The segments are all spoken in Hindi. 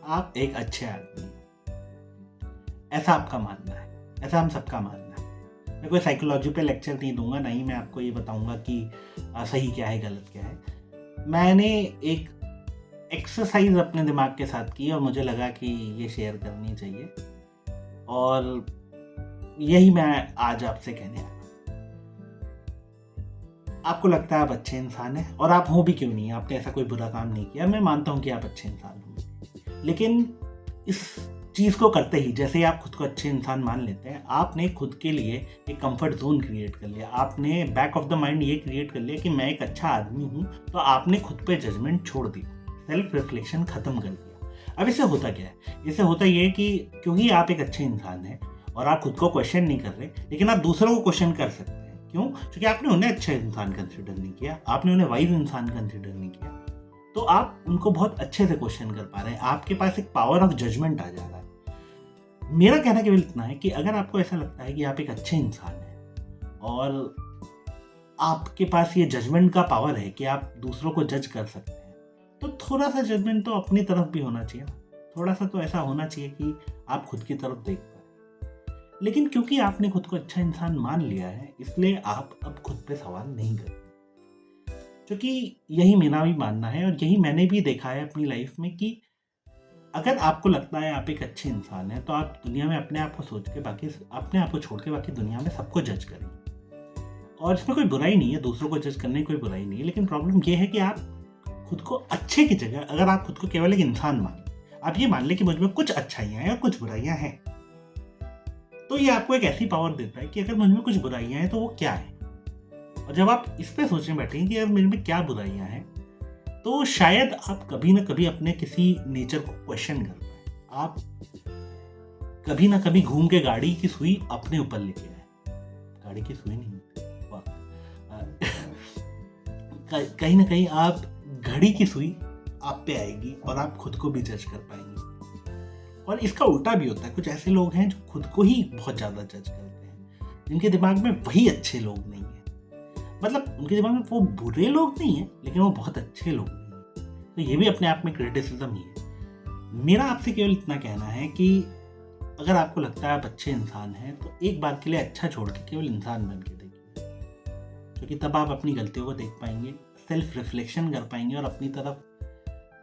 आप एक अच्छे आदमी हो, ऐसा आपका मानना है, ऐसा हम सबका मानना है। मैं कोई साइकोलॉजी पे लेक्चर नहीं दूंगा, नहीं मैं आपको ये बताऊंगा कि सही क्या है गलत क्या है। मैंने एक एक्सरसाइज अपने दिमाग के साथ की और मुझे लगा कि ये शेयर करनी चाहिए, और यही मैं आज आपसे कहने आया। आपको लगता है आप अच्छे इंसान हैं, और आप हो भी क्यों नहीं, आपने ऐसा कोई बुरा काम नहीं किया, मैं मानता हूं कि आप अच्छे इंसान होंगे, लेकिन इस चीज़ को करते ही, जैसे ही आप खुद को अच्छे इंसान मान लेते हैं, आपने खुद के लिए एक कंफर्ट जोन क्रिएट कर लिया। आपने बैक ऑफ द माइंड ये क्रिएट कर लिया कि मैं एक अच्छा आदमी हूँ, तो आपने खुद पे जजमेंट छोड़ दी, सेल्फ रिफ्लेक्शन खत्म कर दिया। अब इससे होता क्या है? इससे होता ये है कि क्योंकि आप एक अच्छे इंसान हैं और आप खुद को क्वेश्चन नहीं कर रहे, लेकिन आप दूसरों को क्वेश्चन कर सकते हैं। क्यों? क्योंकि आपने उन्हें अच्छे इंसान कंसिडर नहीं किया, आपने उन्हें वाइज इंसान कंसिडर नहीं किया, तो आप उनको बहुत अच्छे से क्वेश्चन कर पा रहे हैं। आपके पास एक पावर ऑफ जजमेंट आ जा रहा है। मेरा कहना केवल इतना है कि अगर आपको ऐसा लगता है कि आप एक अच्छे इंसान हैं और आपके पास ये जजमेंट का पावर है कि आप दूसरों को जज कर सकते हैं, तो थोड़ा सा जजमेंट तो अपनी तरफ भी होना चाहिए ना। थोड़ा सा तो ऐसा होना चाहिए कि आप खुद की तरफ देख पाए। लेकिन क्योंकि आपने खुद को अच्छा इंसान मान लिया है, इसलिए आप अब खुद पे सवाल नहीं करते। क्योंकि यही मेरा भी मानना है और यही मैंने भी देखा है अपनी लाइफ में कि अगर आपको लगता है आप एक अच्छे इंसान हैं, तो आप दुनिया में अपने आप को छोड़ के बाकी दुनिया में सबको जज करेंगे। और इसमें कोई बुराई नहीं है, दूसरों को जज करने की कोई बुराई नहीं है, लेकिन प्रॉब्लम ये है कि आप खुद को अच्छे की जगह, अगर आप खुद को केवल एक इंसान मान, आप ये मान लें कि मुझ में कुछ अच्छाइयाँ हैं और कुछ बुराइयाँ हैं, तो ये आपको एक ऐसी पावर देता है कि अगर मुझ में कुछ बुराइयाँ हैं तो वो क्या है। और जब आप इस पे सोचने बैठेंगे कि यार मेरे में क्या बुराइयाँ हैं, तो शायद आप कभी ना कभी अपने किसी नेचर को क्वेश्चन कर पाए। आप कभी ना कभी घूम के गाड़ी की सुई अपने ऊपर लेके आए। गाड़ी की सुई नहीं, कहीं ना कहीं आप घड़ी की सुई आप पे आएगी और आप खुद को भी जज कर पाएंगे। और इसका उल्टा भी होता है। कुछ ऐसे लोग हैं जो खुद को ही बहुत ज़्यादा जज करते हैं, जिनके दिमाग में वही अच्छे लोग नहीं हैं। मतलब उनके दिमाग में वो बुरे लोग नहीं हैं, लेकिन वो बहुत अच्छे लोग नहीं हैं। तो ये भी अपने आप में क्रिटिसिज्म ही है। मेरा आपसे केवल इतना कहना है कि अगर आपको लगता है आप अच्छे इंसान हैं, तो एक बार के लिए अच्छा छोड़ के केवल इंसान बन के देखिए, क्योंकि तब आप अपनी गलतियों को देख पाएंगे, सेल्फ रिफ्लेक्शन कर पाएंगे और अपनी तरफ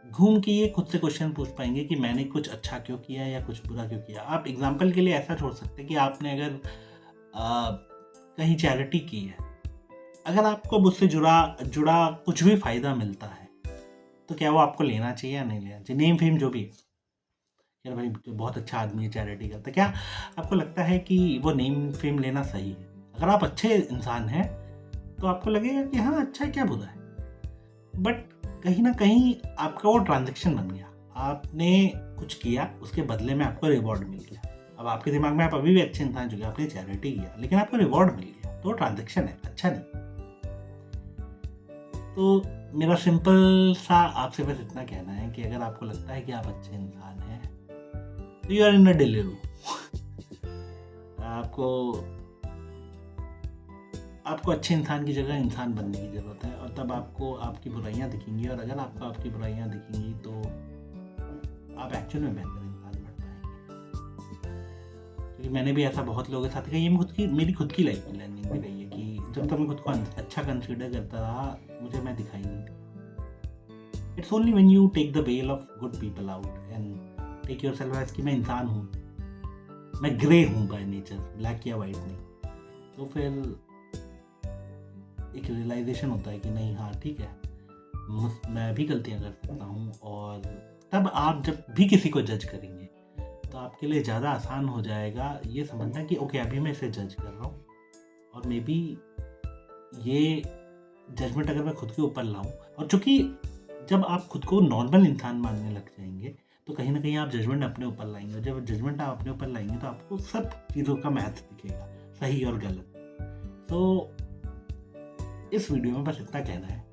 घूम के ये खुद से क्वेश्चन पूछ पाएंगे कि मैंने कुछ अच्छा क्यों किया या कुछ बुरा क्यों किया। आप एग्जाम्पल के लिए ऐसा छोड़ सकते हैं कि आपने अगर कहीं चैरिटी की है, अगर आपको उससे जुड़ा कुछ भी फायदा मिलता है, तो क्या वो आपको लेना चाहिए या नहीं लेना चाहिए? नेम फेम जो भी है, यार भाई बहुत अच्छा आदमी है, चैरिटी करता है, क्या आपको लगता है कि वो नेम फेम लेना सही है? अगर आप अच्छे इंसान हैं तो आपको लगेगा कि हाँ अच्छा है, क्या बुरा है। बट कहीं ना कहीं आपका वो ट्रांजैक्शन बन गया, आपने कुछ किया, उसके बदले में आपको रिवॉर्ड मिल गया। अब आपके दिमाग में आप अभी भी अच्छे इंसान चुके, आपने चैरिटी किया, लेकिन आपको रिवॉर्ड मिल गया, तो ट्रांजैक्शन है, अच्छा नहीं। तो मेरा सिंपल सा आपसे बस इतना कहना है कि अगर आपको लगता है कि आप अच्छे इंसान हैं, तो you are in a delivery. आपको अच्छे इंसान की जगह इंसान बनने की ज़रूरत है, और तब आपको आपकी बुराइयां दिखेंगी, और अगर आपको आपकी बुराइयां दिखेंगी तो आप एक्चुअल में बेहतर इंसान बन पाएंगे। क्योंकि मैंने भी ऐसा बहुत लोगों के साथ किया। ये मेरी खुद की लाइफ में लर्निंग भी रही है कि जब तक मैं खुद को अच्छा कंसिडर करता रहा, मुझे मैं दिखाई नहीं दिया। It's only when you take the well of good people out and take yourself as कि मैं इंसान हूँ, मैं ग्रे हूँ बाय नेचर, ब्लैक या वाइट नहीं, तो फिर एक रियलाइजेशन होता है कि नहीं, हाँ ठीक है, मैं भी गलतियाँ कर सकता हूँ। और तब आप जब भी किसी को जज करेंगे, तो आपके लिए ज़्यादा आसान हो जाएगा ये समझना कि ओके अभी मैं इसे जज कर रहा हूँ, और मे बी ये जजमेंट अगर मैं खुद के ऊपर लाऊं, और चूंकि जब आप खुद को नॉर्मल इंसान मानने लग जाएंगे, तो कहीं ना कहीं आप जजमेंट अपने ऊपर लाएंगे, और जब जजमेंट आप अपने ऊपर लाएंगे तो आपको सब चीज़ों का महत्व दिखेगा, सही और गलत। तो इस वीडियो में बस इतना कहना है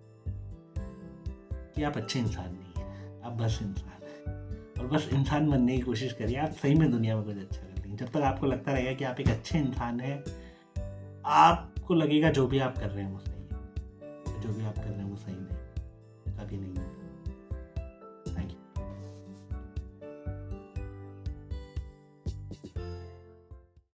कि आप अच्छे इंसान नहीं हैं, आप बस इंसान हैं, और बस इंसान बनने की कोशिश करिए। आप सही में दुनिया में कुछ अच्छा कर लेंगे। जब तक आपको लगता रहेगा कि आप एक अच्छे इंसान हैं, आपको लगेगा जो भी आप कर रहे हैं वो सही है, जो भी आप कर रहे हैं वो सही नहीं, कभी नहीं।